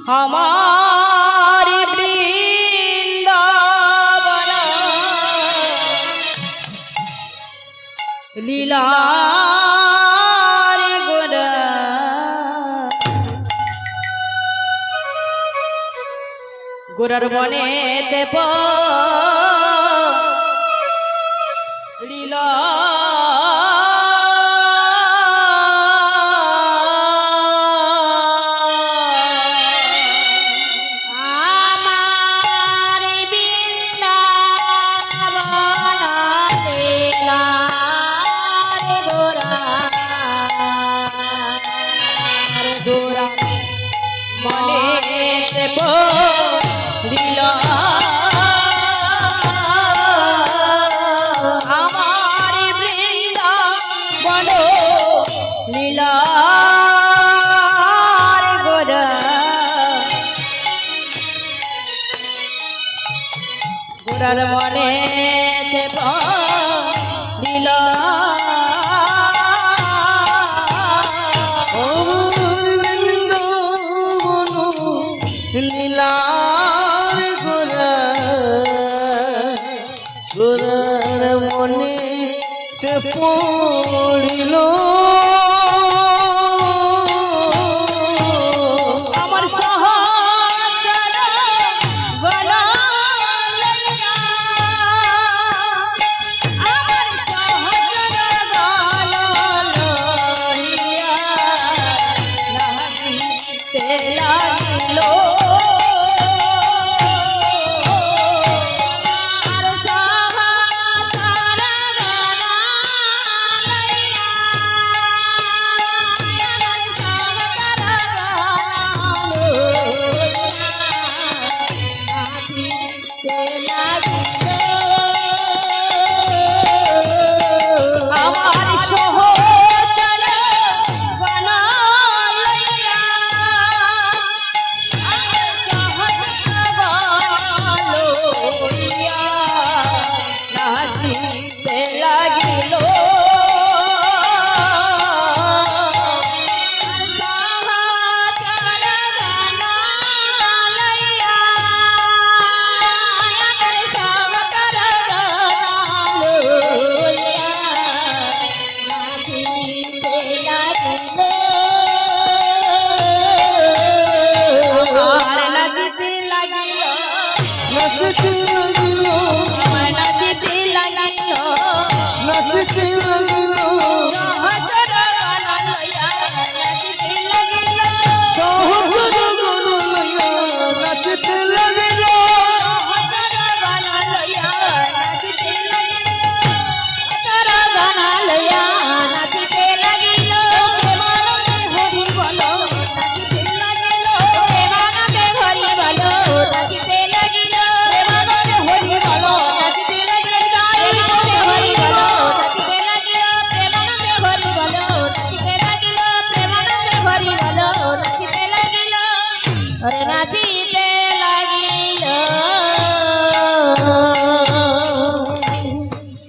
আমার বৃন্দাবন লীলার গোরা গোরার বনেতে লীলা গোরার মনে দিল লীলার গোরা গোরার মনে পড়িল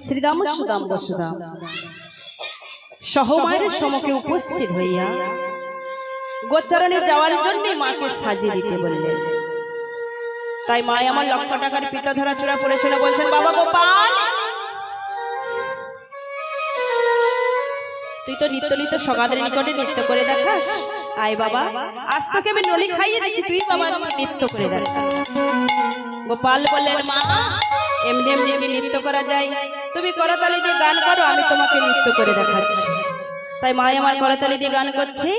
শ্রীরাম সুদাম বসুদাম সহমায়ের সমকে উপস্থিত হইয়া গোচরণে যাওয়ার জন্য মাকে সাজিয়ে দিতে বললেন। তাই মা আমার লক্ষ টাকার পিতা ধরা চূড়া পড়েছিল, বলছেন বাবা গোপাল তুই তো নিত্য সগাদের নিকটে নৃত্য করে দেখাস, আয় বাবা আজ তোকে আমি নলি খাইয়ে দিচ্ছি, তুই বাবা নৃত্য করে দেখা। গোপাল বললেন মা এমনি এমনি নৃত্য করা যায়, তুমি করতালি দিয়ে গান করো, আমি তোমাকে নৃত্য করে দেখাচ্ছি। তাই মা আমার করতালি দিয়ে গান করছে,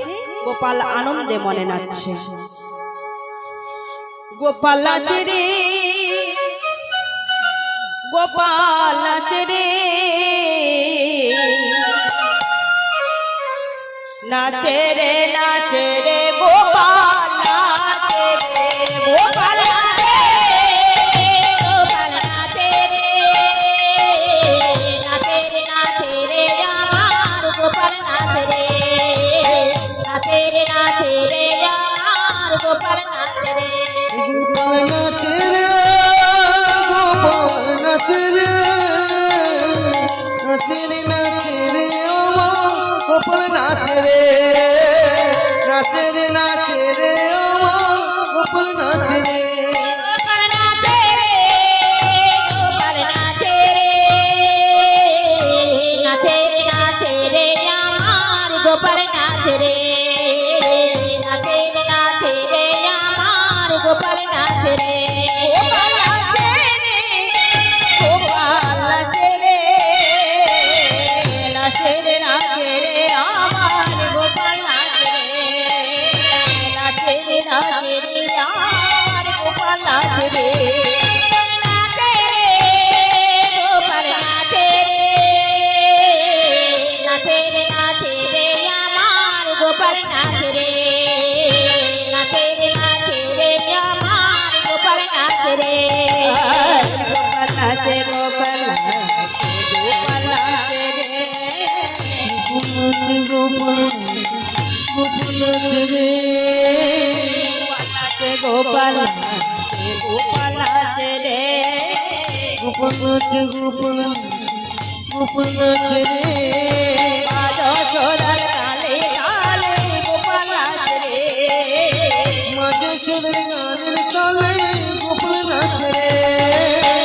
গোপাল আনন্দে মনে নাচছে। গোপাল নাচে রে গোপাল নাচে রে নাচে রে নাচে রে গোপাল নাচে রে গোপাল নাচে গোপাল নাচে রে নাচে রে নাচে রে আমার গোপাল নাচে রে গোপাল নাচে রে গোপাল নাচে রে নাচে রে নাচে রে আমার গোপাল নাচে রে নাচে রে নাচে রে আমার নাচে রে আমার গোপাল নাচে রে গোপাল নাচে রে নাচে রে নাচে রে আমার গোপাল নাচে রে নাচে রে নাচে রে আমার গোপাল নাচে রে নাচে রে গোপাল নাচে রে নাচে রে নাচে রে আমার গোপাল নাচে রে নাচে রে নাচে রে আমার গোপাল নাচে রে গোপাল নাচে গোপাল নাচে গোপাল নাচে রে গোপাল নাচে গোপাল নাচে রে গোপাল নাচে গোপাল নাচে গোপাল নাচে রে বাজো চোরার তালে তালে গোপাল নাচে রে মাঝে সুদের গানের তালে গোপাল নাচে রে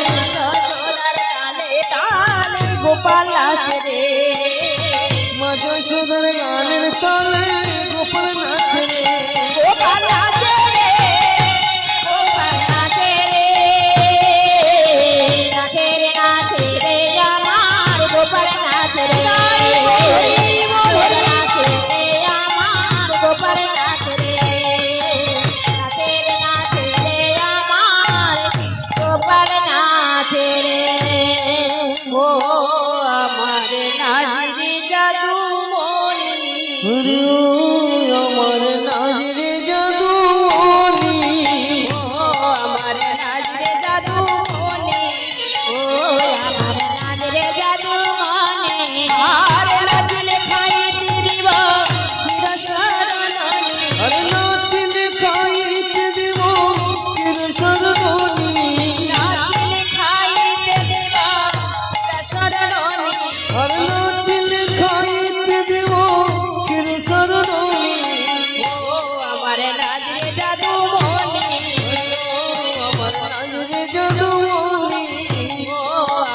বাজো চোরার তালে তালে গোপাল নাচে রে মাঝে সুদের গানের তালে গোপাল নাচে রে গোপাল নাচে রে গোপাল নাচে রে নাচে রে নাচে রে আমার গোপাল নাচে রে গোপাল নাচে রে আমার গোপাল নাচে রে নাচে রে নাচে রে আমার গোপাল নাচে রে ও আমার নাজির জাদু মনি হরে ও আমার নাজরে জাদু মনি ও আমার নাজির জাদু মনি ও আমার নাচরে জাদু মনে আর নাচলে খাইতে দিব চিরসরণনি আরে নাচলে খাইতে দেব কিরসর মনি নাচলে খাইতে দিব চিরসরণনি আরে নাচলে খাইতে দেব কিরসর মনি ও আমার নাজির জাদু মনি আমার নাজরে জাদু মনি ও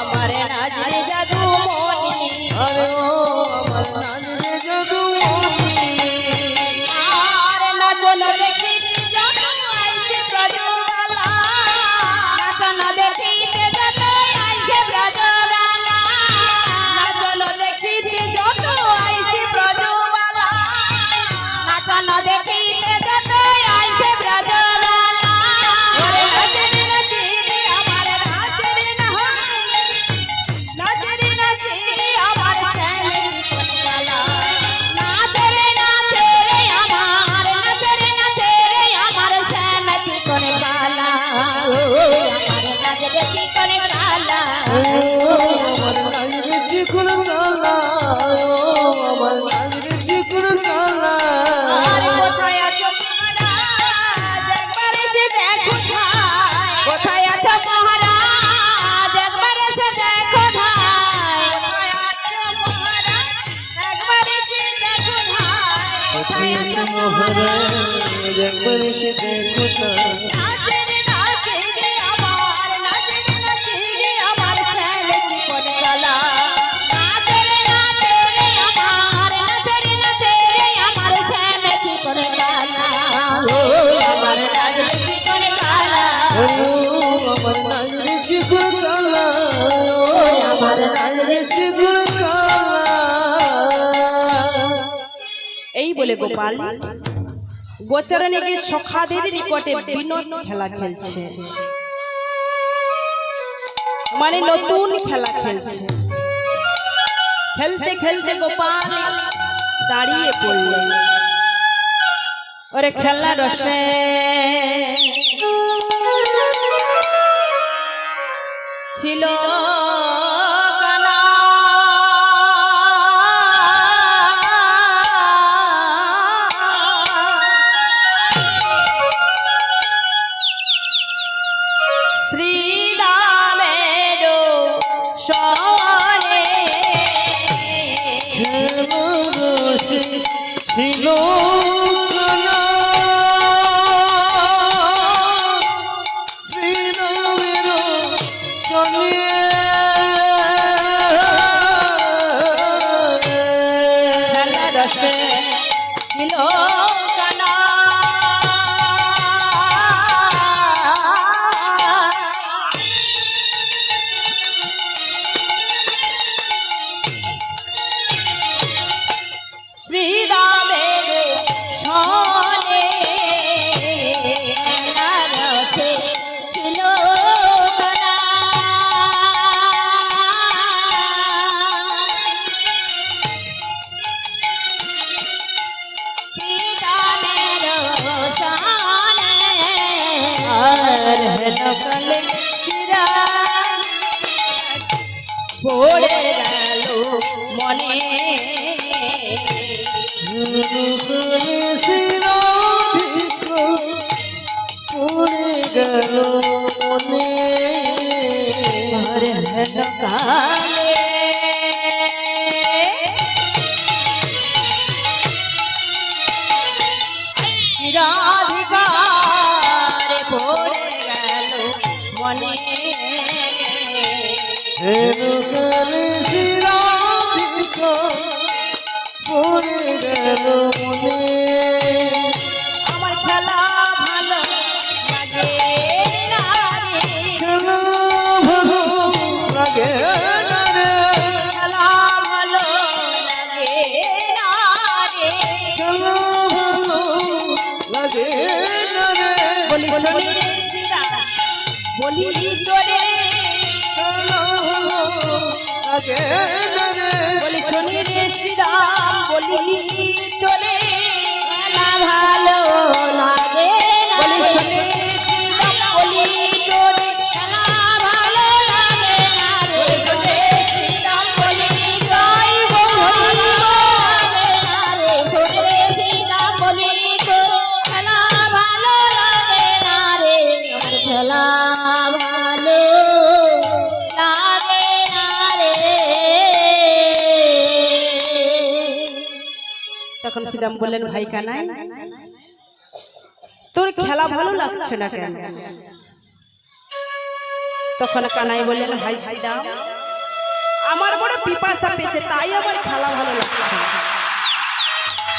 আমার নাজির জাদু মনি আরে ও আমার নাজরে জাদু মনি আর নাচন দেখি যত আইছে ব্রজবালা নাচন দেখিতে যত আইছে ব্রজবালা নাচন দেখি যত আইছে ব্রজবালা নাচন দেখিতে যত আইছে ব্রজবালা ওরে নাচের নাচের আমার নাচের নাচের আমার শ্যামের কোনকালা নাচে রে নাচে রে আমার নাচে রে নাচে রে আমার শ্যামতি কোনে কালা ও আমার নাচে দেখি কোনে কালা আমার নাজরে চিকুন কালা ও আমার নাজরে চিকুন কালা আর কোথায় আছো মহারাজ একবার এসে দেখো ভাই কোথায় আছো মহারাজ একবার এসে দেখো ভাই কোথায় আছো মহারাজ একবার এসে দেখো ভাই কোথায় আছো মহারাজ একবার এসে দেখো না নাচের নাচের আমার শ্যামের কোনকালা নাচে রে নাচে রে আমার নাচে রে নাচে রে আমার শ্যামতি কোনে কালা ও আমার নাচে দেখি কোনে কালা ও আমার নাজরে চিকুন কালা ও আমার নাজরে চিকুন কালা এই বলে গোপাল গোচরণীকে সখাদের নিকটে বিনোদ খেলা খেলছে মানে নতুন খেলা খেলছে খেলতে খেলতে গোপাল দাঁড়িয়ে পড়লেন ওরে খেলা রসে ছিল কানা শ্রীরামের সনে রসে ছিল কানা শ্রীরামের সনে আর হেন কালে চিরা পড়ে গেল মনে কালে শিরাধিক পড়ে গেল মনে আর হেন কালে চিরাধিকার পড়ে গেল মনে কালে শিরাধিক পড়ে গেল মনে আমার খেলা ভালো লাগে না রে। খেলা ভালো লাগে না রে খেলা ভালো লাগে না রে। খেলা ভালো লাগে না রে বলি শনি রে শিরা, বলি তোরে খেলা ভালো লাগে না রে বলি শনি রে শিরা, বলি তোরে খেলা ভালো লাগে না রে। বলি শনি রে শিরা, বলি তোরে খেলা ভালো লাগে না রে। বলি শনি রে শিরা, বলি গাই ভালো লাগে না রে। শনি রে শিরা, বলি তোরে খেলা ভালো লাগে না রে। আমার খেলা ভালো লাগে না রে। তখন শ্রীরাম বললেন, ভাই কানাই, তোর খেলা ভালো লাগছে না কেন? তখন কানাই বললেন, ভাই শ্রীরাম, আমার বড় পিপাসা পেয়েছে, তাই আমার খেলা ভালো লাগছে না।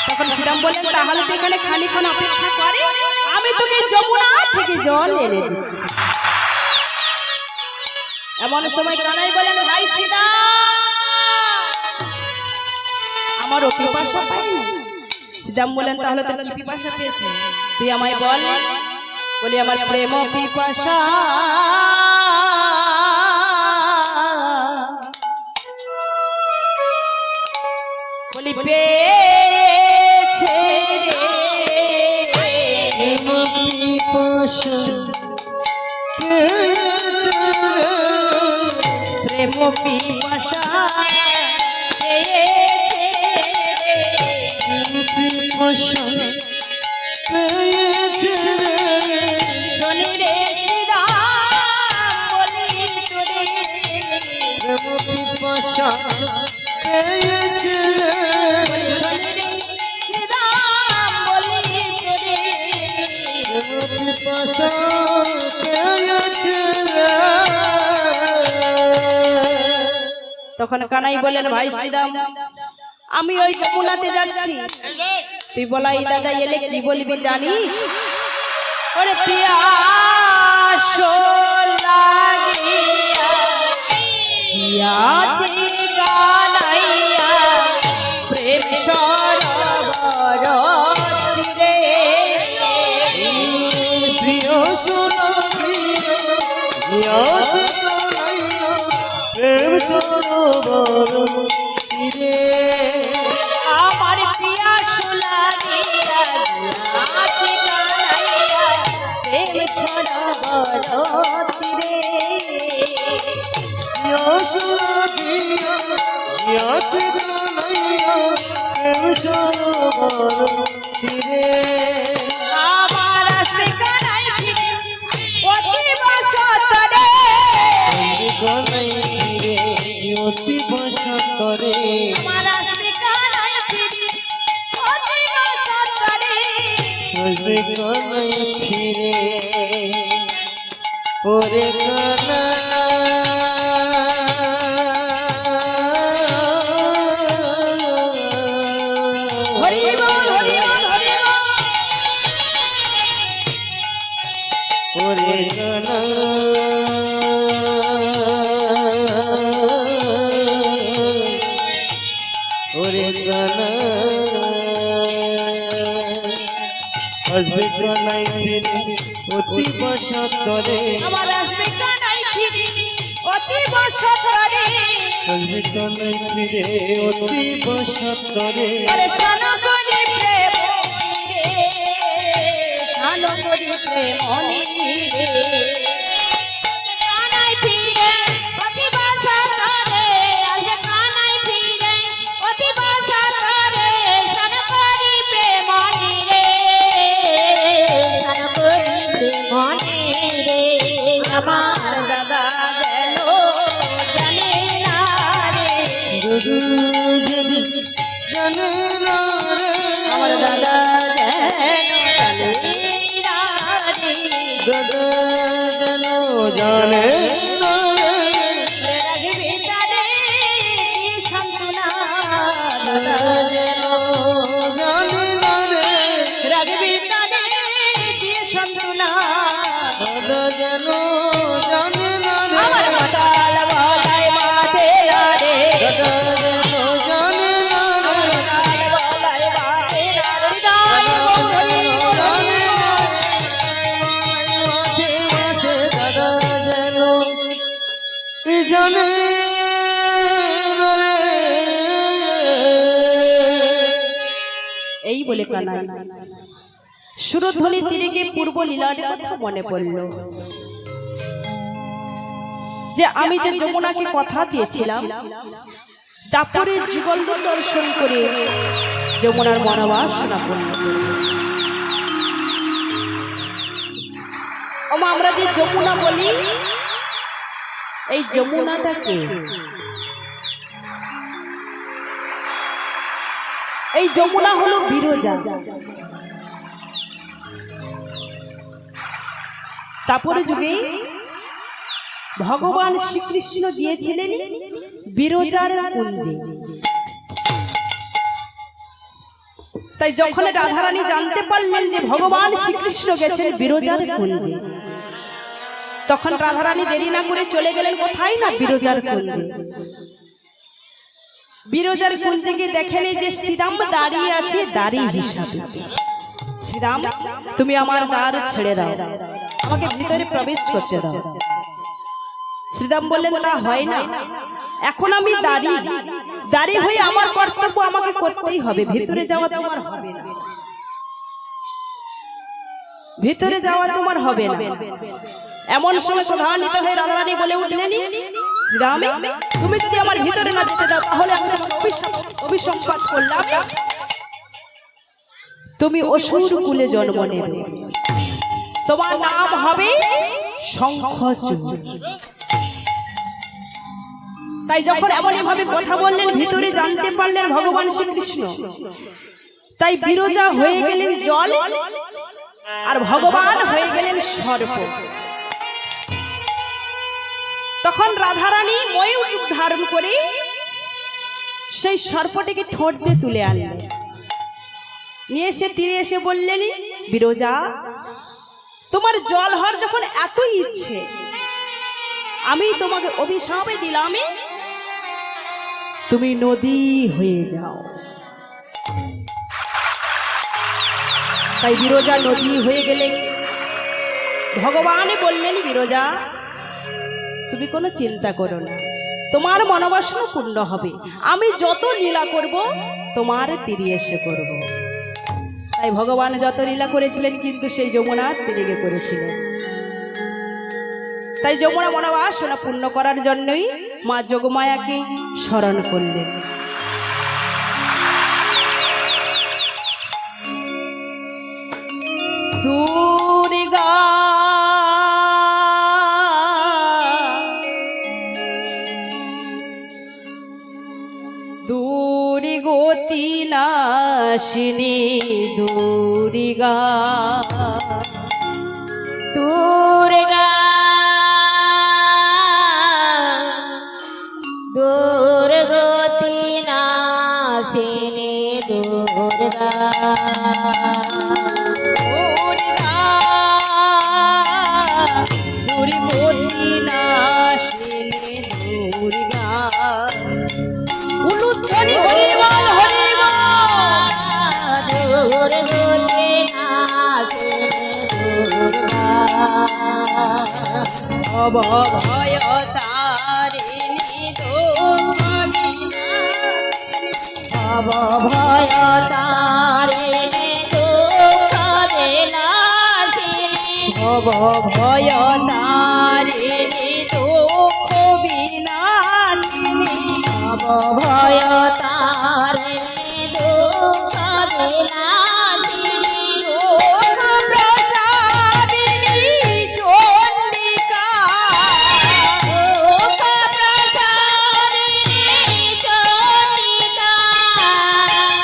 তখন শ্রীরাম বললেন, তাহলে তুই এখানে খানিক্ষণ অপেক্ষা করে, আমি তোকে যমুনা থেকে জল এনে দিচ্ছি। এমন সময় কানাই বলেন, ভাই শ্রীরাম, আমার পিপাসা পাইনি। শ্রীরাম বলেন, তাহলে তোর কি পিপাসা পেয়েছে তুই আমায় বল। বলি, আমার প্রেম পিপাসা বলি পেয়েছে রে। পিপাসা পেয়েছে রে প্রেম পিপাসা পেয়েছে রে। পিপাসা পেয়েছে রে শনি রে শ্রীরাম, বলি তোরে প্রেম পিপাসা পেয়েছে রে শনি রে শ্রীরাম, বলি তোরে প্রেম পিপাসা পেয়েছে রে তখন কানাই বললেন, ভাই শ্রীরাম, আমি ওই যমুনাতে যাচ্ছি, তুই বলাই দাদা এলে কি বলবি জানিস? ওরে পিয়াস লাগিয়া পিয়াছি কানাইয়া প্রেম সরোবর তীরে। প্রিয় সোনা প্রেম সরোবর তীরে আমার পিয়াস লাগিয়া পিয়াছি কানাইয়া প্রেম সরোবর তীরে। প্রিয় সোনা আছে কানাইয়া প্রেম সরোবর তীরে আমার আসবে কানাই ফিরে, অতি বসতরে। কানাই রে অতি বসা করে আমার আসবে কানাই ফিরে, অতি বসতরে। আসবে কানাই ফিরে ওরে কানা হরি বল, হরি বল, হরি বল। ওরে কানা ওরে কানা আসবে কানাই ফিরে অতি বসা করে আমার আসবে কানাই ফিরে, অতি বসতরে। আসবে কানাই ফিরে অতি বসা করে আরে শানো করি প্রেম রে, শানো করি প্রেম রে। কানাই ফিরে অতি বাসা করে আসে কানাই ফিরে অতি বাসা করে স্নান করি প্রেমনি রে স্নান করি প্রেমনি রে আমার দাদা গেল জানে না রে যদি জানে না রে আমার দাদা যেন জানে না রে দাদা যেন জানে না রে রাখবি তারে কি সান্ত্বনা দাদা যেন জানে না রে রাখবি তারে কি সান্ত্বনা দাদা যেন জানে না রে আমার মাতাল বলাই মাতে রে দাদা যেন জানে না রে মাতাল বলাই মাতে রে দাদা যেন জানে না রে মাঝে মাঝে দাদা যেন জানে না রে এই বলে কানাই সুরধ্বনি তীরে গিয়ে পূর্ব লীলার কথা মনে পড়ল, যে আমি যে যমুনাকে কথা দিয়েছিলাম তারপরে যুগল দর্শন করে যমুনার মনোবাসনা পূর্ণ করব। আমরা যে যমুনা বলি, এই যমুনাটাকে, এই যমুনা হলো বিরজা। তারপরে যুগে ভগবান শ্রীকৃষ্ণ দিয়েছিলেন বিরজার কুঞ্জে। তাই যখন রাধারানী জানতে পারলেন যে ভগবান শ্রীকৃষ্ণ গেছেন বিরজার কুঞ্জে, তখন রাধারানী দেরি না করে চলে গেলেন কোথায় না বিরজার কুঞ্জে। বিরজার কুঞ্জে গিয়ে দেখেন যে শ্রীরাম দাঁড়িয়ে আছে দাঁড়ি হিসাবে। শ্রীরাম, তুমি আমার দ্বার ছেড়ে দাও, আমাকে ভিতরে প্রবেশ করতে দাও। শ্রীরাম বললেন তা হয় না, এখন আমি দাঁড়ি হয়ে আমার কর্তব্য আমাকে করতেই হবে, ভিতরে যাওয়া তোমার হবে না, ভিতরে যাওয়া তোমার হবে না। এমন সময় ক্রোধান্বিত হয়ে রাধারানী বলে উঠলেন, শ্রীরাম, তুমি যদি আমার ভিতরে না যেতে দাও তাহলে আমি অভিসম্পাত করলাম, তুমি অসুর কুলে জন্ম নেবে, তোমার নাম হবে শঙ্খচূড়। তাই যখন এমন ভাবে কথা বললেন, ভিতরে জানতে পারলেন ভগবান শ্রীকৃষ্ণ। তাই বিরজা হয়ে গেলেন জল, আর ভগবান হয়ে গেলেন সর্প। তখন রাধারানী ময়ূর রূপ ধারণ করে সেই সর্পটিকে ঠোঁট দিয়ে তুলে আনলেন, নিয়ে এসে তীরে এসে বললেন, বিরজা, তোমার জল হওয়ার যখন এত ইচ্ছে, আমি তোমাকে অভিশাপে দিলাম, তুমি নদী হয়ে যাও। তাই বিরজা নদী হয়ে গেলেন। ভগবান বললেন, বিরজা, তুমি কোনো চিন্তা করো না, তোমার মনোবাসনা পূর্ণ হবে, আমি যত লীলা করব তোমার তীরে এসে করব। তাই ভগবান যত লীলা করেছিলেন কিন্তু সেই যমুনার তীরে গিয়ে করেছিলেন। তাই যমুনা মনোবাসনা পূর্ণ করার জন্যই মা যোগমায়াকে স্মরণ করলেন। দুর্গা দুর্গতি নাশিনী দুর্গা দুর্গা দুর্গতি নাশিনী দুর্গা দুর্গতি নাশিনী দুর্গা। উলুধ্বনি হরি বল, হরি বল। দুর্গতি নাশিনী দুর্গা অভয় তারিণী ভয় তারিণী দুঃখ নাশিনী ভব ভয় তারিণী দুঃখ বিনাশিনী ভয় তারে দুঃখ বিলাসিনী দুঃখ প্রসাদিনী চণ্ডিকা দুঃখ প্রসারিণী চণ্ডিকা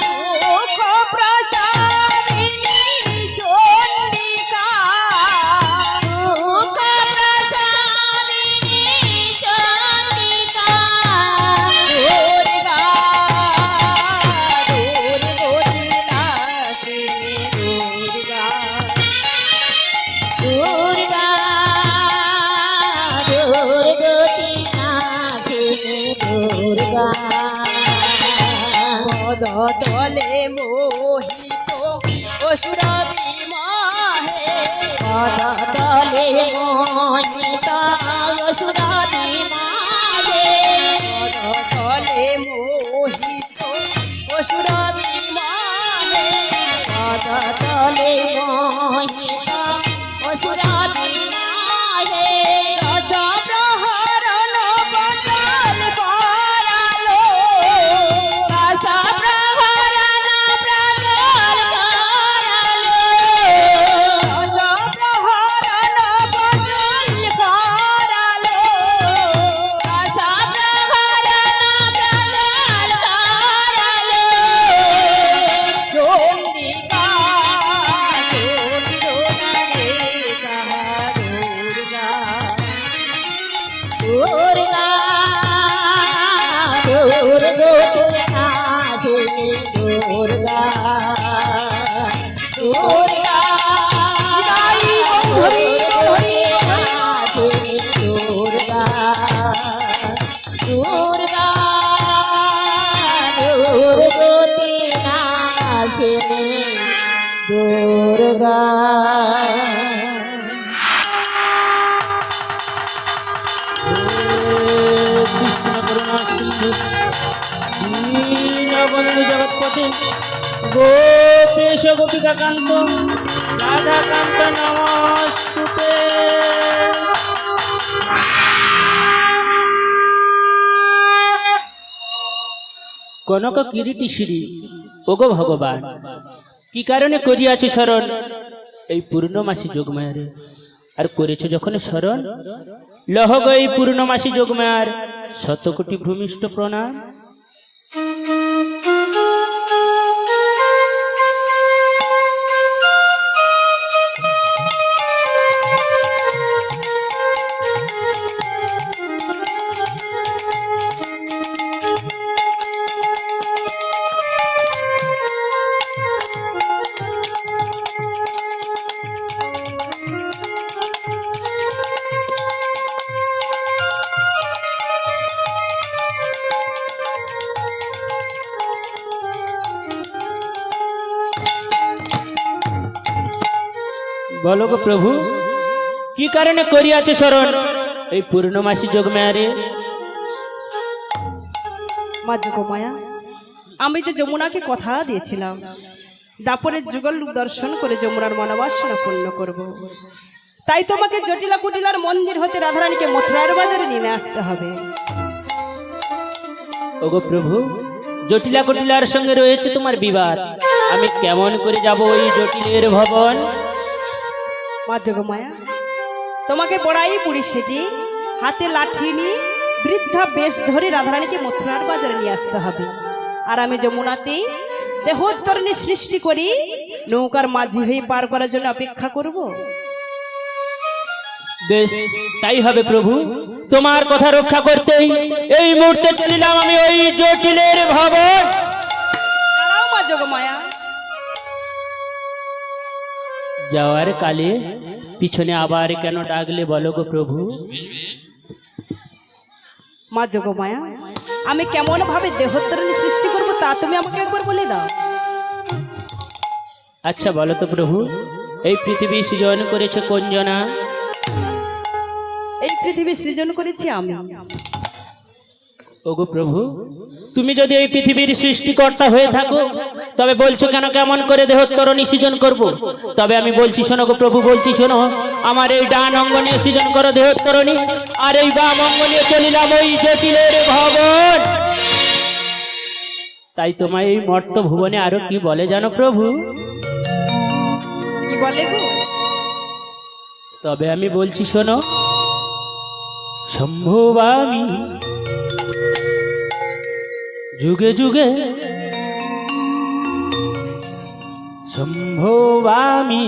দুঃখ প্রসাদিনী চণ্ডিকা দুঃখ প্রসারিণী চণ্ডিকা দুর্গা দুর্গতি নাশিনী দুর্গা দুর্গা দুর্গতি নাশিনী দুর্গা পদ তলে মোহিত অসুর বিমাহে পদতলে মোহিত অসুর বিমাহে পদ তলে মোহিত অসুর বিমাহে পদতলে মোহিত অসুর বিমাহে রাজা প্রহরণ বদল করালো রস প্রহরণ প্রজ্বল করালো রাজা প্রহরণ বদল করালো রস প্রহরণ প্রজ্বল করালো চণ্ডিকা চণ্ডিকা দুর্গা দুর্গা দুর্গতি নাশিনী দুর্গা দুর্গা দুর্গতি নাশিনী দুর্গা দুর্গা দুর্গতি নাশিনী দুর্গা কৃষ্ণ করুণা সিন্ধু দীনবন্ধু জগৎপতি গোপেশ গোপিকাকান্ত রাধাকান্ত নমস্তুতে। কনক কিরীটি শ্রী ওগো ভগবান, কি কারণে করিয়াছ স্মরণ এই পূর্ণমাসী যোগমায়ারে? আর করেছ যখন স্মরণ, লহ গো এই পূর্ণমাসী যোগমায়ার শতকোটি ভূমিষ্ঠ প্রণাম। বলো গো প্রভু, কি কারণে করিয়াছে স্মরণ এই পূর্ণমাসী যোগমায়ারে? মা যোগমায়া, আমি তো যমুনাকে কথা দিয়েছিলাম দাপরের যুগল রূপ দর্শন করে যমুনার মনোবাসনা পূর্ণ করব। তাই তোমাকে জটিলা কুটিলার মন্দির হতে রাধারানীকে মথুরার বাজারে নিয়ে আসতে হবে। ওগো প্রভু, জটিলা কটিলার সঙ্গে রয়েছে তোমার বিবাদ, আমি কেমন করে যাব ওই জটিলের ভবন? মা যোগমায়া, তোমাকে বড়াই পুরী সেটি হাতে লাঠি নিয়ে বৃদ্ধা বেশ ধরে রাধারানীকে মথুরার বাজারে নিয়ে আসতে হবে। আর আমি যমুনাতে দেহোত্তরণী সৃষ্টি করি নৌকার মাঝি হয়ে পার করার জন্য অপেক্ষা করব। বেশ, তাই হবে প্রভু। তোমার কথা রক্ষা করতেই এই মুহূর্তে চলিলাম আমি ওই জটিলের ভবন। দাঁড়াও মা যোগমায়া, যাওয়ার কালে পিছনে আবার কেন ডাকলে বলো গো প্রভু? মা যোগমায়া, আমি কেমন ভাবে দেহোত্তরণী সৃষ্টি করব তা তুমি আমাকে একবার বলে দাও। আচ্ছা বলো তো প্রভু, এই পৃথিবী সৃজন করেছে কোন জনা? এই পৃথিবী সৃজন করেছি আমি। ওগো প্রভু, তুমি যদি এই পৃথিবীর সৃষ্টিকর্তা হয়ে থাকো তবে বলছো কেন কেমন করে দেহতরণী সৃজন করব? তবে আমি বলছি শোনো গো প্রভু, বলছি শোনো, আমার এই ডান অঙ্গ নিয়ে সৃজন করো দেহতরণী, আর এই বাম অঙ্গ নিয়ে চলিলাম ওই জটিলের ভবন। তাই তোমায় এই মর্ত ভুবনে আরো কি বলে জানো প্রভু? কি বলে গো? তবে আমি বলছি শোনো, সম্ভবামি যুগে যুগে, সম্ভবামি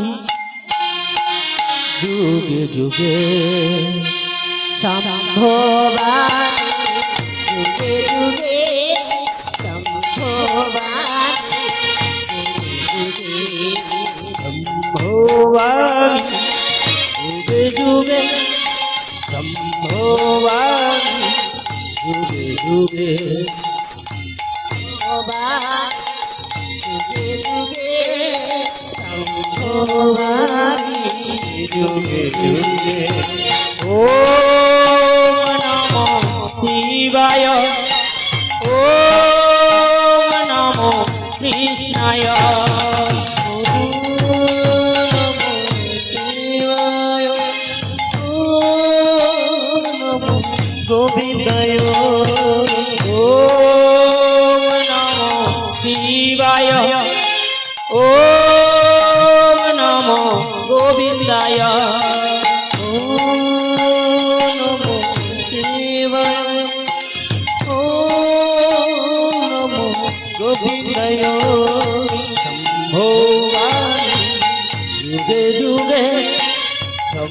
যুগে যুগে, সম্ভবামি যুগে যুগে, সম্ভবামি যুগে যুগে, সম্ভবামি যুগে যুগে, সম্ভবামি যুগে যুগে, যুগে যুগে, সম্ভবামি যুগে যুগে। ওম নমো শিবায়, ওম নমো কৃষ্ণায়, গোবিন্দায় ওম নমো শিবায়, ওম নমো গোবিন্দায়, নমো শিবায় নমো গোবিন্দায়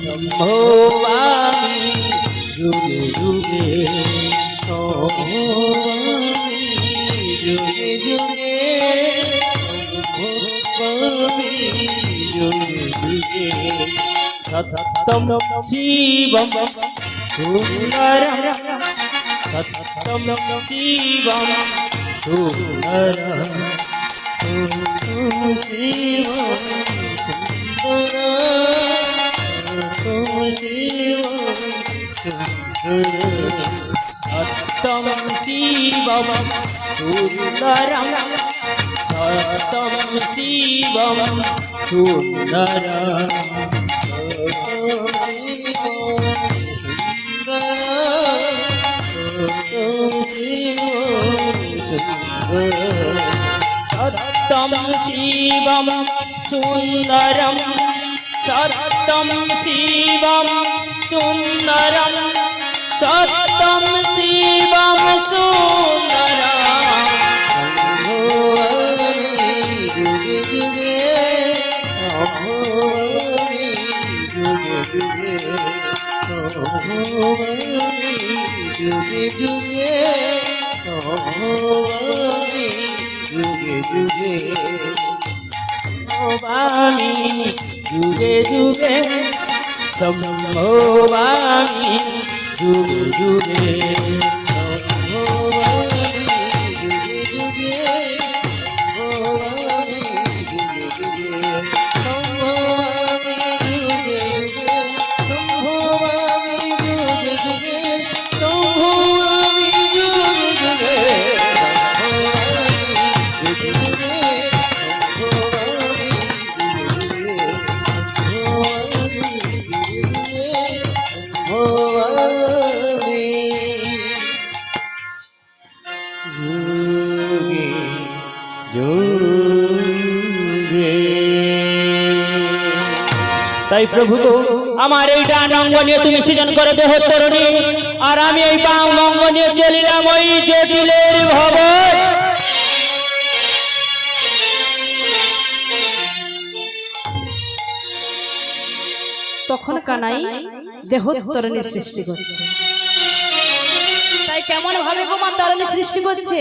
সম্ভবামি যুগে যুগে, সম্ভবামি যুগে যুগে, যুগে যুগে যুগে যুগে সত্যম শিবম সুন্দরম, সত্যম শিবম সুন্দরম, সত্যম শিবম সুন্দরম, সত্যম শিবম সুন্দরম, সত্যম শিবম সুন্দরম, সত্যম শিবম সুন্দরম, সত্যম শিবম সুন্দরম, যুগে যুগে যুগে যুগে সম্ভবামি যুগে যুগে, সম্ভবামি যুগে যুগে, তাই প্রভু গো, আমার এই ডান অঙ্গ নিয়ে তুমি সৃজন করে দেহ তরুণী, আর আমি এই বাম অঙ্গ নিয়ে চলিলাম ওই জটিলের ভবন। তখন কানাই দেহোত্তরণের সৃষ্টি করছে। তাই কেমন ভাবে গো মা তরণের সৃষ্টি করছে?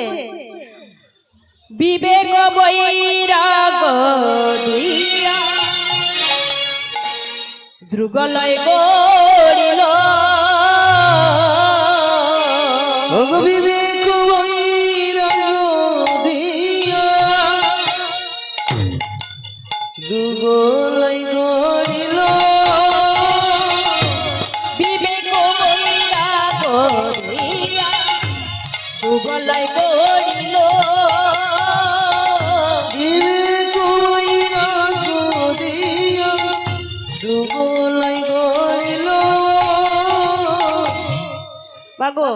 বিবেক বৈরাগ দিয়া দ্রুগলয় গড়িল, বিবেক বৈরাগ দিয়া দুগলাই গড়িল, বিবেক বৈরাগ দিয়া দ্রুগলয় গড়িল, মাগো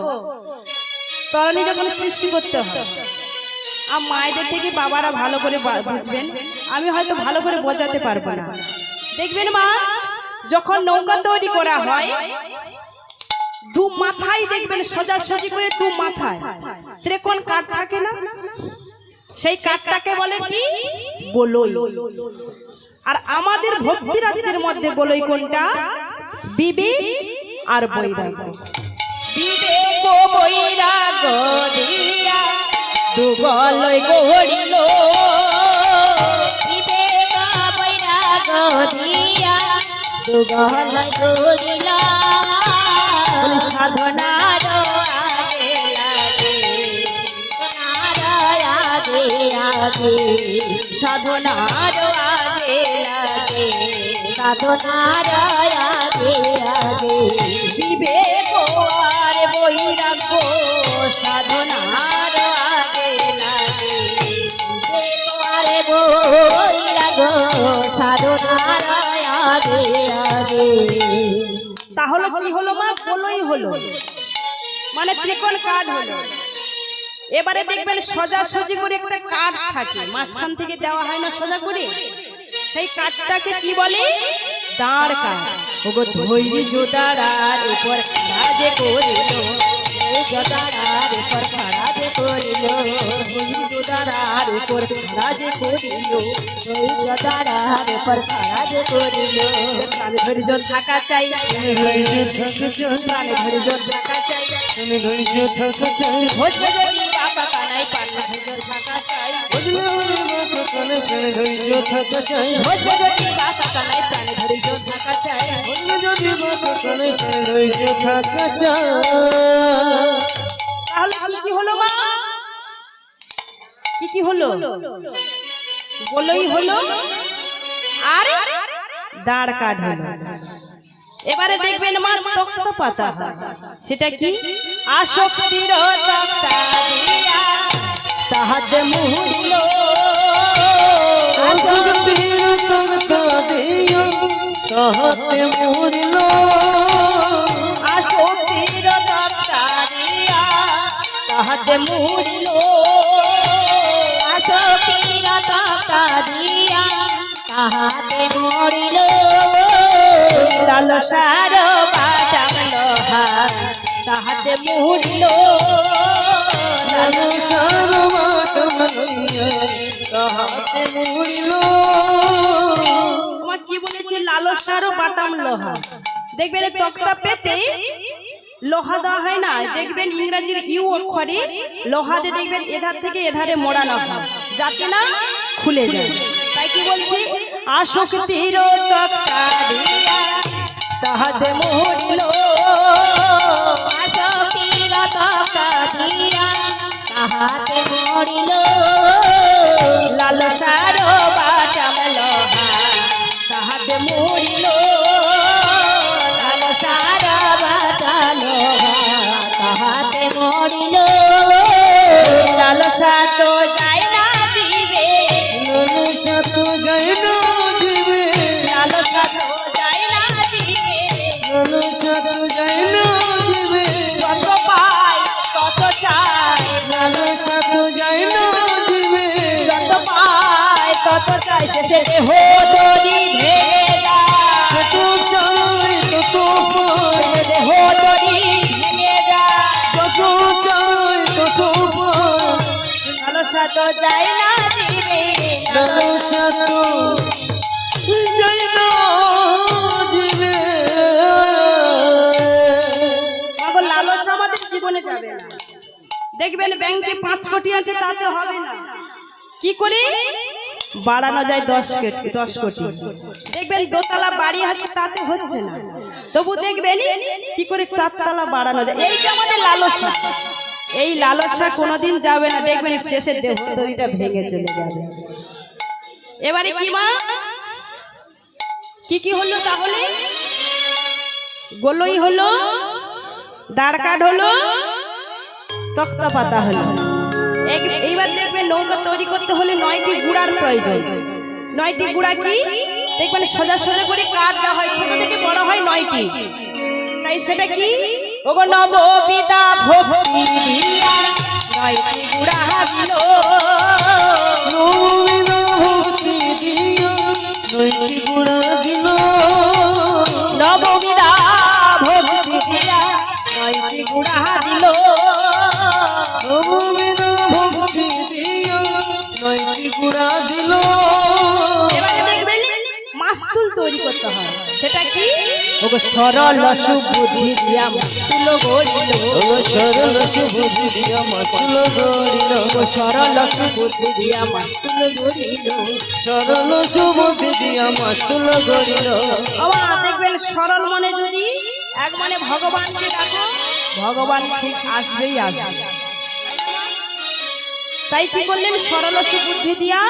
তরণী যখন সৃষ্টি করতে হয় আর মায়েদের থেকে বাবারা ভালো করে বুঝবেন, আমি হয়তো ভালো করে বোঝাতে পারবো না। দেখবেন মা, যখন নৌকা তৈরি করা হয় দু মাথায় দেখবেন সোজাসুজি করে দু মাথায় ত্রিকোণ কাঠ থাকে না, সেই কাঠটাকে বলে কি বলই। আর আমাদের ভক্তি রাজ্যের মধ্যে বলই কোনটা? বিবেক আর বৈরাগ্য। বিবেক ও বৈরাগ্য দিয়া দুগলই গড়িল, বিবেক বৈরাগ্য দিয়া দুগলই গড়িল, সাধনার আগে লাগে, আগে আগে সাধনার আগে লাগে, সাধনার আগে আগে বিবেক আর বৈরাগ্য সাধনার আগে লাগে। আরে বৈরাগ্য সাধনার আগে আগে। তাহলে কি হলো মা? বলই হলো, মানে ত্রিকোণ কাঠ হলো। এবারে দেখবেন সোজাসুজি করে একটা কাঠ থাকে, মাঝখান থেকে দেওয়া হয় না সোজা করে, সেই কাঠটাকে কি বলে? দাঁড় কাঠ। ওগো ধৈর্য দাঁড়ার উপর রাজে করিল, জটার উপর খাড়া যে করিল, ধৈর্য দাঁড়ার উপর রাজে করিল, জটার উপর খাড়া যে করিল, প্রাণে ধৈর্য থাকা চাই, প্রাণে ধৈর্য থাকা চাই, ধৈর্য যদি বাবা কানাই প্রাণে ধৈর্য থাকা চাই, ধৈর্য যদি বাবা কানাই প্রাণে ধৈর্য থাকা চাই। তাহলে কি কি হলো মা? কি কি হলো? বলই হলো আর দাঁড় কাঠ হলো। এবারে দেখবেন মা তক্ত পাতা হয়, সেটা কি? আসক্তির তক্তা দিয়া তাহাতে মুহুরিল, আসক্তির তক্তা দিয়া তাহাতে মুহুরিল, আসক্তির তক্তা দিয়া তাহাতে মরিল, লালসার বাদাম লোহা তাহাতে মুহুরিল, তোমার কি বলেছে? লালসার বাটাম লোহা। দেখবেন এই তক্তা পেতে লোহা দেওয়া হয় না, দেখবেন ইংরেজির ইউ অক্ষরে লোহা দিয়ে দেখবেন এধার থেকে এধারে মোড়ানো হয় যাতে না খুলে যায়। তাই কি বলছি? আসক্তির তক্তা দিয়া তাহাতে মুহুরিল, আসক্তির তক্তা দিয়া তাহাতে মরিল, লালসার বাটাম লোহা তাহাতে মুহুরিল, লালসার বাটা লোহা তাহাতে মরিল, লালসা তো যায় না দিবে, লালসা তো যায় না দিবে, যত পাই তত চাই, যত পাই তত চাই, শেষে দেহ দড়ি ভেঙে যায়, দেহ দড়ি ভেঙে যায়, লালসা তো যায় না দিবে, মাগো লালসা আমাদের জীবনে যাবে না। দেখবেন ব্যাংকে 5 কোটি আছে, তাতে হবে না। কি করে বাড়ানো যায়? 10 কোটি। দেখবেন দোতলা বাড়ি আছে, তাতে হচ্ছে না, তবু দেখবেন কি করে 4 তলা বাড়ানো যায়। এই যে আমাদের লালসা, এই লালসা কোনোদিন যাবে না, দেখবেন শেষের দেহ দড়িটা ভেঙে চলে যাবে। এবারে কি মা? কি কি হলো তাহলে? গোলই হলো, দাঁড় কাঠ হলো, তক্তা পাতা হলো। এইবার দেখবেন নৌকা তৈরি করতে হলে 9টি গুড়ার প্রয়োজন। 9টি গুড়া কি? দেখবেন সোজা সোজা করে কাঠ দেওয়া হয়, ছোট থেকে বড় হয় 9টি। তাই সেটা কি? ওগো নববিদা ভক্তি দিয়া নয়টি গুড়া দিল নববিধা ভক্তি দিয়া নয়টি গুণা দিল নববিদা ভক্তি দিয়া নয়টি গুড়া দিল নববিধা ভক্তি দিয়া নয়টি গুণা দিল এবারে দেখবেন মাস্তুল তৈরি করতে হয় সেটা কি ওগো সরল সুবুদ্ধি দিয়া মাস্তুল গড়িল ও সরল সুবুদ্ধি দিয়া মাতুল গড়িল ওগো সরল সুবুদ্ধি দিয়া মাস্তুল গড়িল সরল সুবুদ্ধি দিয়া মাতুল গড়িল আবার দেখবেন সরল মনে যদি এক মানে ভগবানকে ডাকো ভগবান ঠিক আসবেই আসবে তাই কি করলেন সরল সুবুদ্ধি দিয়া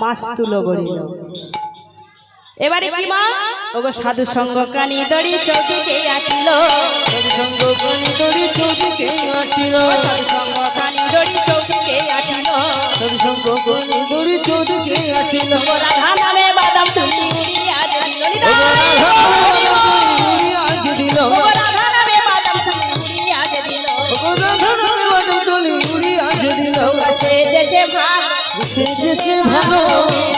মাস্তুল গড়িল এবারে কি মা ওগো সাধু সঙ্গ কানি দড়ি চৌকিকে আটিল সঙ্গ কানি দড়ি চৌকিকে আটিল সাধু সঙ্গ কানি দড়ি চৌকিকে আটিল সঙ্গ কানি দড়ি চৌকিকে আটিল ও রাধা নামে বাদাম তুলি উড়িয়া দিল ও আজ দিল ও রাধা নামে বাদাম তুলি উড়িয়া দিল ও রাধা দলি উড়ি আজ দিল সে যেতে ভালো সেজেছে ভালো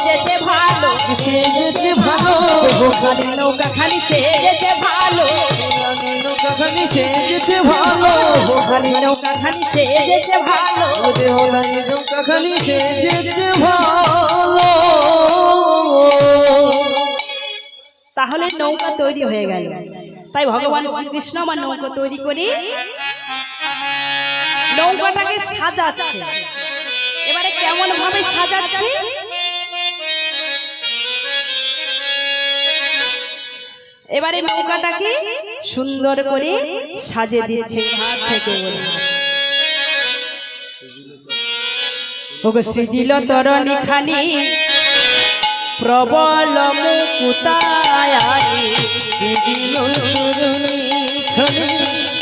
যেতে ভালো সেজেছে ভালো খালি নৌকা খালি সে যেতে ভালো নৌকা খানি সেজেছে ভালো খালি নৌকা খালি সে যেতে ভালো দেহ লাগে নৌকা খানি সেজেছে ভালো তাহলে নৌকা তৈরি হয়ে গেল তাই ভগবান শ্রীকৃষ্ণ আমার নৌকা তৈরি করে নৌকাটাকে সাজাচ্ছে এবারে কেমন ভাবে সাজাচ্ছে এবারে নৌকাটাকে সুন্দর করে সাজে দিচ্ছে ঘাট থেকে ওগো সৃজিল তরণী খানি প্রবল মুকুতায়ানি দিল তরুণী খানি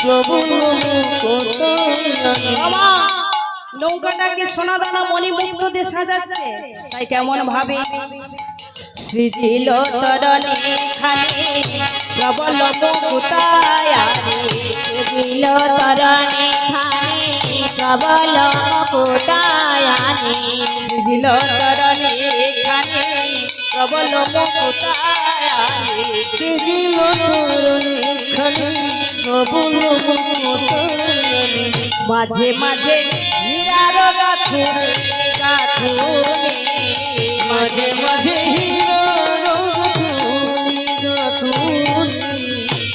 প্রবল মুকুতায়ানি বাবা নৌকাটাকে সোনা দানা মণিমুক্ত দিয়ে সাজাচ্ছে তাই কেমন ভাবে সৃজিল তরণী খানি প্রবল মুকুতায়ানি দিল তরণে খানে প্রবল মুকুতায়ানি সৃজিল তরণী খানি প্রবল মুকুতায়ানি দিল তরুণী খানি প্রবল মুকুতায়ানি মাঝে মাঝে হীরার গাথুনি গাথুনি মাঝে মাঝে হীরা রঙ গাথুনি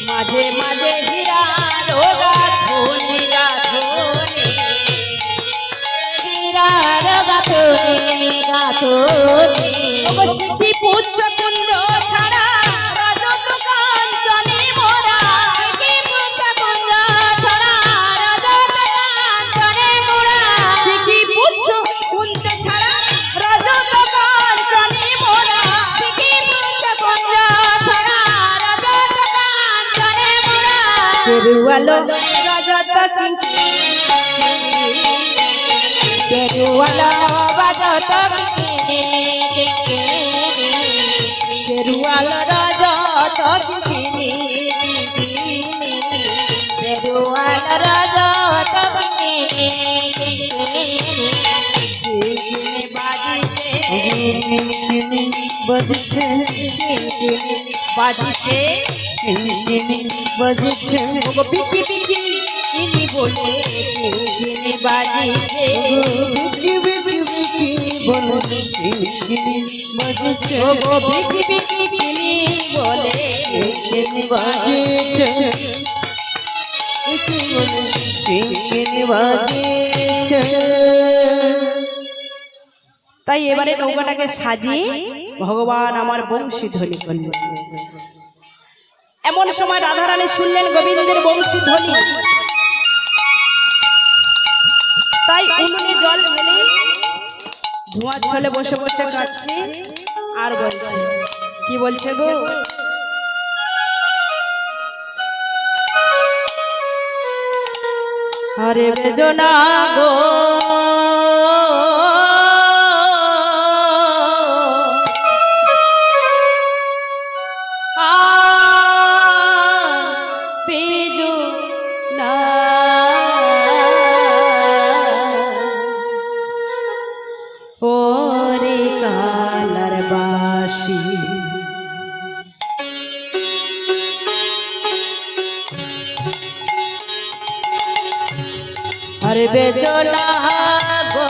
মাঝে মাঝে হীরার গাথুনি গাথুনি হীরার গাথুনি গাথুনি ওগো সিদ্ধি পুচ্ছ কুঞ্জ ছাড়া রজত কাঞ্চনে মোরা কি পুচ্ছ কুঞ্জ ছড়া রজত কাঞ্চনে মোরা সিদ্ধি পুচ্ছ কুঞ্জ ছাড়া রজত কাঞ্চনে মোরা কি পুচ্ছ কুঞ্জ ছড়া রজত কাঞ্চনে মোরা কেরুয়ালো রজত কেরুয়ালা বাজত কিনে কেরুয়াল রজত কিনি কেরুয়াল রাজত কিনে বাজিছে বাজিছে বাজছে ওগো বিকি বিকি কিনি বলে কিনি বাজিছে বিকি বিকি বিকি বলো কিনি বাজছে ওগো বিকি বিকি কিনি বলে কিনি বাজছে বিকি বলে কিনি বাজছে তাই এবারে নৌকাটাকে সাজিয়ে ভগবান আমার বংশী ধ্বনি করলেন এমন সময় রাধারানী শুনলেন গোবিন্দের বংশী ধ্বনি তাই উনুনে জল ঢেলে ধোঁয়ার ছলে বসে বসে কাটছে আর বলছে কি বলছে গো আরে বেজনা গো আর বেদনা গো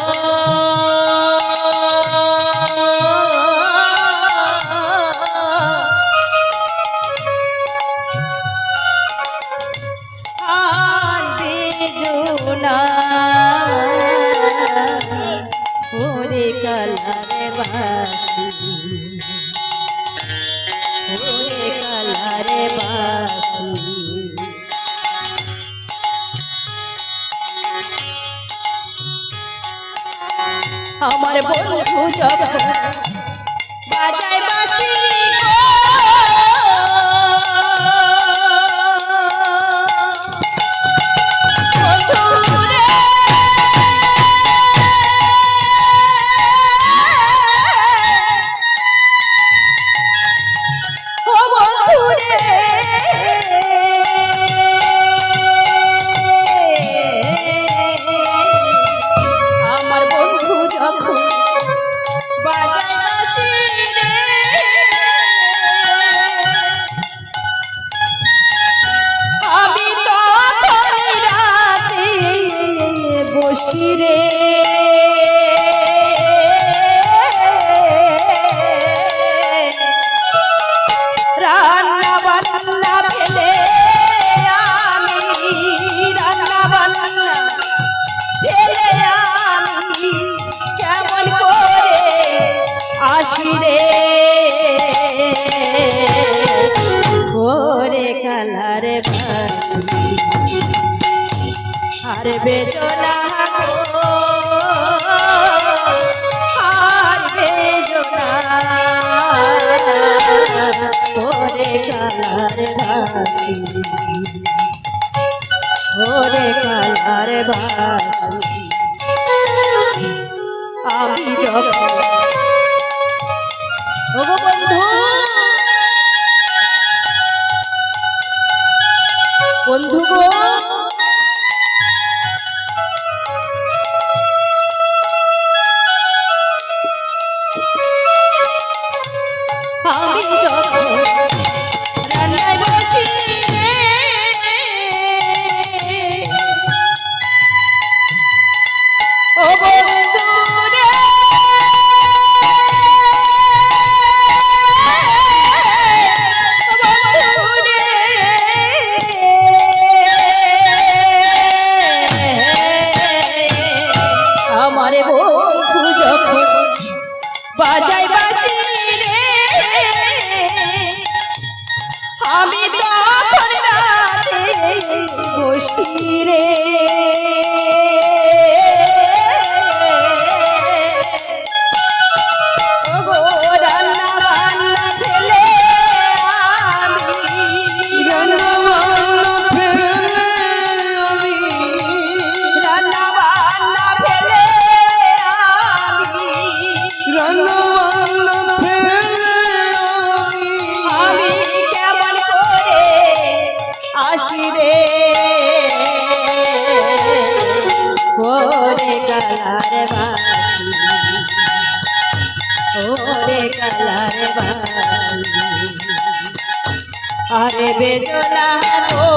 আর বেদনা ওরে কালারে বাসি ওরে কালারে বাসি আমার বন্ধু যখন বাজায় বাঁশি গো বন্ধু রে, ও বন্ধু রে, আমার বন্ধু যখন বাজায় বাঁশি রে, আমি তখন রাতে বসি রে, রান্না বান্না ফেলে আমি রান্না বান্না ফেলে আমি কেমন করে আসি রে, ওরে কালারে বাসি আর বেদনা গো আর বেদনা ওরে কালারে বাসি ওরে কালারে বাসি আমি যখন ওগো বন্ধু বন্ধু গো আমি যখন রান্নায় বসি রে, ও বন্ধু রে, ও বন্ধু রে, আমার বন্ধু যখন বাজায় বাঁশি রে, আমি তখন রাতে বসি রে, ওগো রান্না বান্না ফেলে আমি রান্না বান্না ফেলে আমি রান্না বান্না ফেলে আমি রান্না বান্না ফেলে আমি আমি কেমন করে আসি রে, ওরে কালারে বাসি ওরে কালারে বাসি আরে বেদনা গো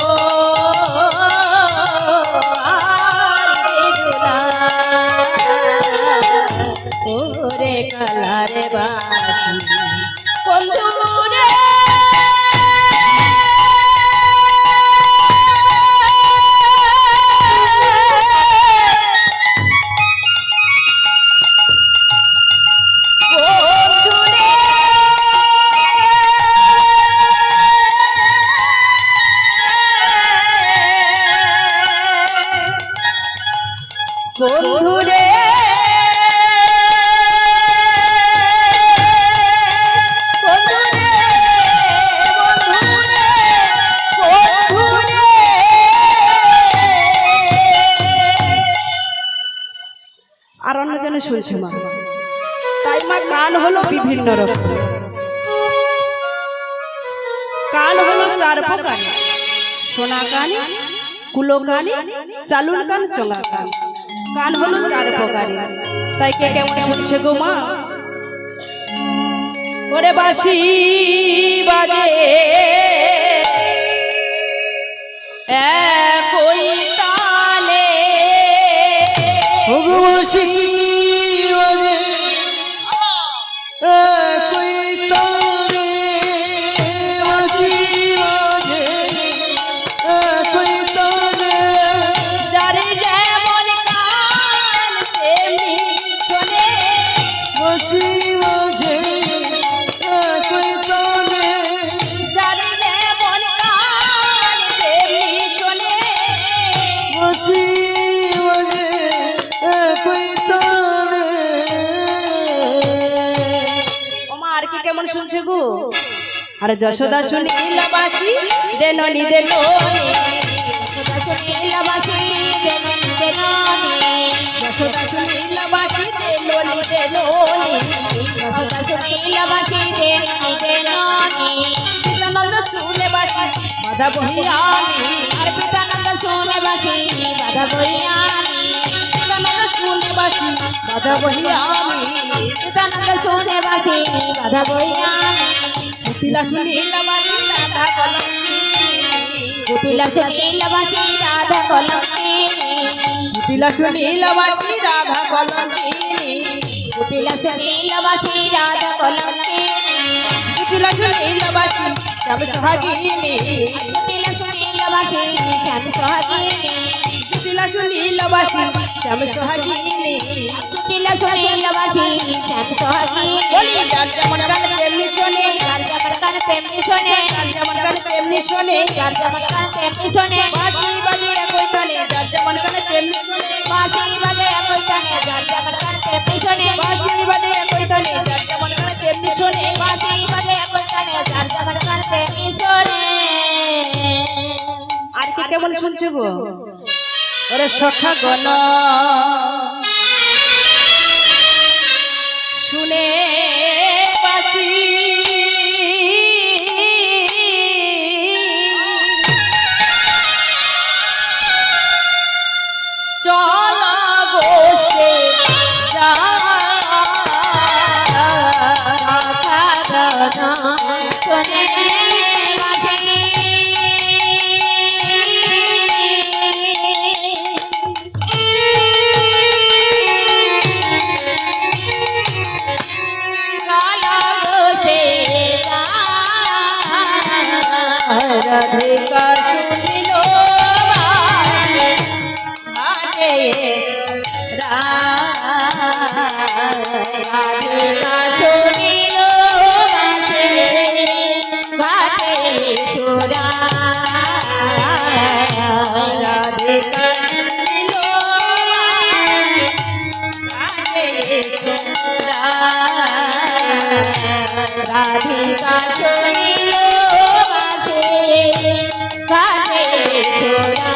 আর বেদনা ওরে কালারে বাসি বন্ধু রে, বন্ধু রে, বন্ধু রে, বন্ধু রে, বন্ধু রে, বন্ধু রে, আর অন্যজনে শুনছে মা, তাই মা গান হলো বিভিন্ন রকম, গান হলো চার প্রকার, সোনা গান, কুলো গান, চালুন গান, চোঙা গান, গান হলো চার প্রকারের। তাই কে কেমন শুনছে গো মা? ওরে বাঁশি বাজে একই তালে আর যশোদা শুনিল বাসি দেননি দেননি যশোদা শুনিল বাসি দেননি দেননি যশোদা শুনিল বাসি দেননি দেননি যশোদা শুনিল বাসি দেননি দেননি পিতানন্দ শুনে বাসি বাধা বহিয়ানি আর পিতানন্দ শুনে বাসি বাধা বইয়ানি পিতানন্দ শুনে বাসি বাধা বহিয়ানি পিতানন্দ শুনে বাসি বাধা বইয়ানি কুটিলা শুনিল বাসি রাধা কলঙ্কিনী কুটিলা শুনিল বাসি রাধা কলঙ্কিনী কুটিলা শুনিল বাসি রাধা কলঙ্কিনী কুটিলা শুনিল বাসি রাধা কলঙ্কিনী কুটিলা শুনিল বাসি শ্যাম সোহাগিনী কুটিলা শুনিল বাসি শ্যাম সোহাগিনী কুটিলা শুনিল বাসি শ্যাম সোহাগিনী কুটিলা শুনিল বাসি শ্যাম সোহাগিনী বলি যার যেমন গান তেমনি শোনে যার যেমন গান তেমনি শোনে যার যেমন গান তেমনি শোনে যার যেমন গান তেমনি শোনে বাঁশি বাজে একই শোনে যার যেমন গান তেমনি শোনে বাঁশি বাজে একই শোনে যার যেমন গান তেমনি শোনে বাঁশি বাজে একই শোনে যার যেমন গান তেমনি শোনে বাঁশি বাজে একই শোনে যার যেমন গান তেমনি শোনে আর কি কেমন শুনছো গো ওরে সখা গণ শুনে বাসি চল গোষ্ঠে যা শোনে বাঁশি রাধিকা শুনিল ভাগে রাধিকা শুনিল বাঁশি ঘাটে সুরা রাধিকা শুনিল ভাগে রাধিকা শুনিল বাঁশি ঘাটে সুরা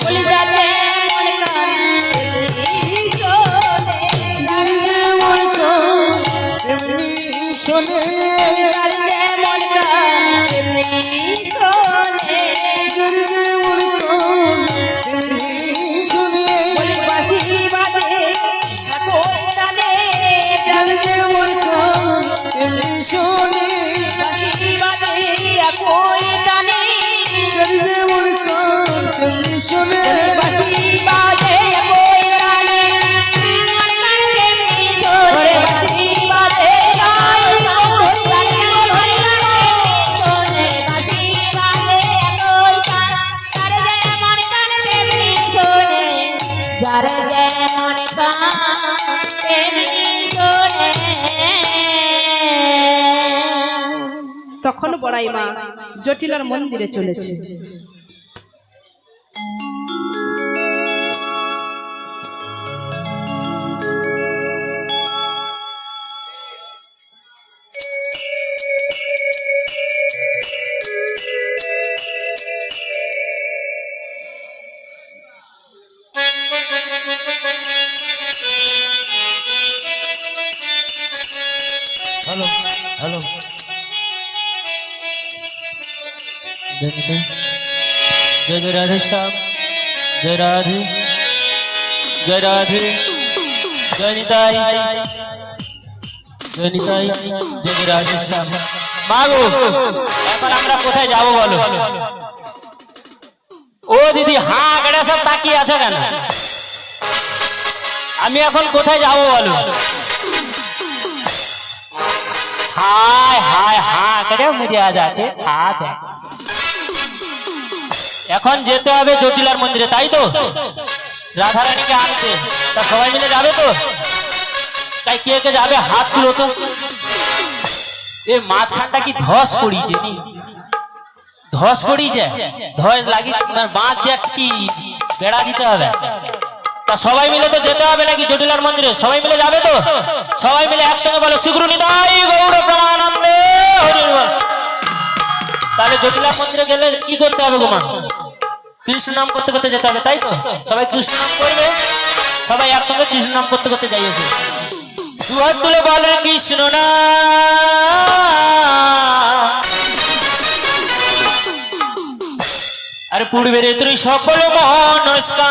বলি যাতে মন কান শোনে যার যেমন কান তেমনি শোনে যার যেমন কান তেমনি শোনে বলি বাঁশি বাজে একই তালে যার যেমন কান তেমনি শোনে বাঁশি বাজে একই তালে যার যেমন কান তেমনি শোনে বাঁশি বাজে একই তালে ওরে বাঁশি বাজে যার যেমন কান তেমনি শোনে তখন বড়াই মা জটিলার মন্দিরে চলেছে हेलो हेलो जय जय राधे श्याम जय राधे जय राधे जय निताई जय निताई जय जय राधे श्याम मागो এখন আমরা কোথায় যাব বলো ও দিদি হ্যাঁ গড়া সব তাকিয়ে আছে কেন আমি এখন কোথায় যাব বলো हाय हाय हाँ करे मुझे आ जाते हाथ है এখন যেতে হবে জটিলার মন্দিরে তাই তো রাধারানীকে আনতে তা সবাই মিলে যাবে তো তাই কে কে যাবে হাত তুলো তো এই মাঝখানটা কি ধস পড়িছে নি ধস পড়িছে ধস লাগি বাঁশ দিয়ে কি বেড়া দিতে হবে তা সবাই মিলে তো যেতে হবে নাকি জটিলার মন্দিরে? সবাই মিলে যাবে তো? সবাই মিলে একসঙ্গে বলো শীঘ্র নিতাই গৌর প্রেমানন্দে হরি বল। তাহলে জটিলার মন্দিরে গেলে কি করতে হবে গো মা? কৃষ্ণ নাম করতে করতে যেতে হবে, তাই তো? সবাই কৃষ্ণ নাম করবে, সবাই একসঙ্গে কৃষ্ণ নাম করতে করতে যাই এসে দুহাত তুলে বল রে কৃষ্ণ না। আরে পূর্বের তুই সকল মনস্কার।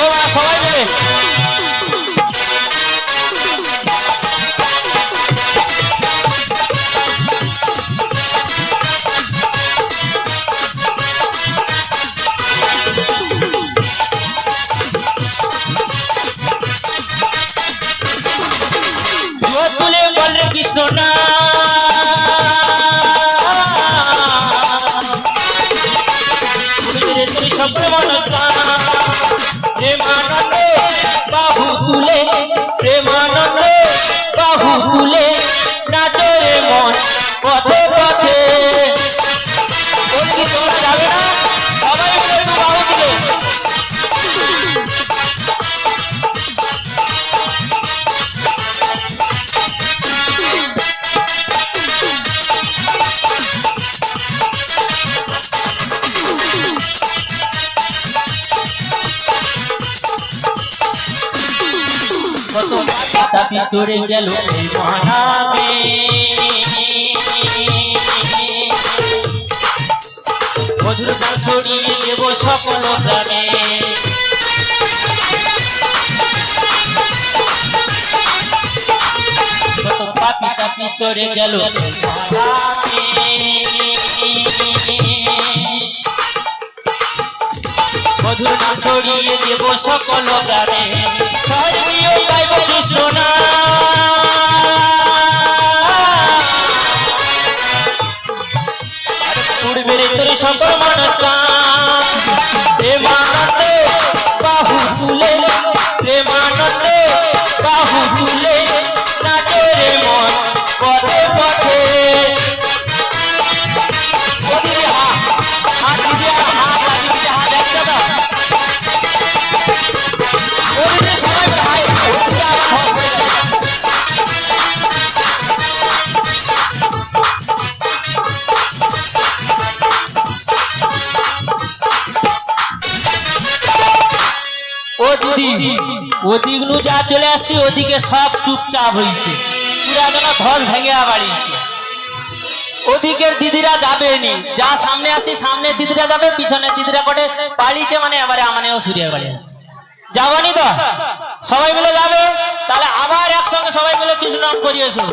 ও মা সবাই মিলে তুলে বল রে কৃষ্ণ না। প্রেমানন্দে বাহু তুলে, প্রেমানন্দে বাহু তুলে নাচে রে মন পথে পথে। তোমরা যাবে না? সবাই মিলে একটু বাহু তুলে কত পাতা ভিতরে গেল মহানামে। মধুর গান ছড়িয়ে দেব সকল গ্রামে। কত পাপিতা ভিতরে গেল মহানামে। মধুর নাম ছড়িয়ে দেব সকল গ্রামে। সর্বীয় গাইব কৃষ্ণ নাম। পূর্বের তোর সকল মনস্কার। প্রেমানন্দে বাহু তুলে, প্রেমানন্দে বাহু তুলে নাচে রে মন পথে পথে। ও দিদি, ওদিক নু যা চলে আসছি ওদিকে সব চুপচাপ হয়েছে, পুরা যেন ধস ভেঙে বাড়িছে। ওদিকের দিদিরা যাবেনি, যা সামনে আসি সামনে দিদিরা যাবে, পিছনে দিদিরা করে পালিয়েছে, মানে এবারে আমানেও সুরিয়া বাড়ি আসছে। যাবানি তো? সবাই মিলে যাবে? তাহলে আবার একসঙ্গে সবাই মিলে কৃষ্ণ নাম করিয়েছো।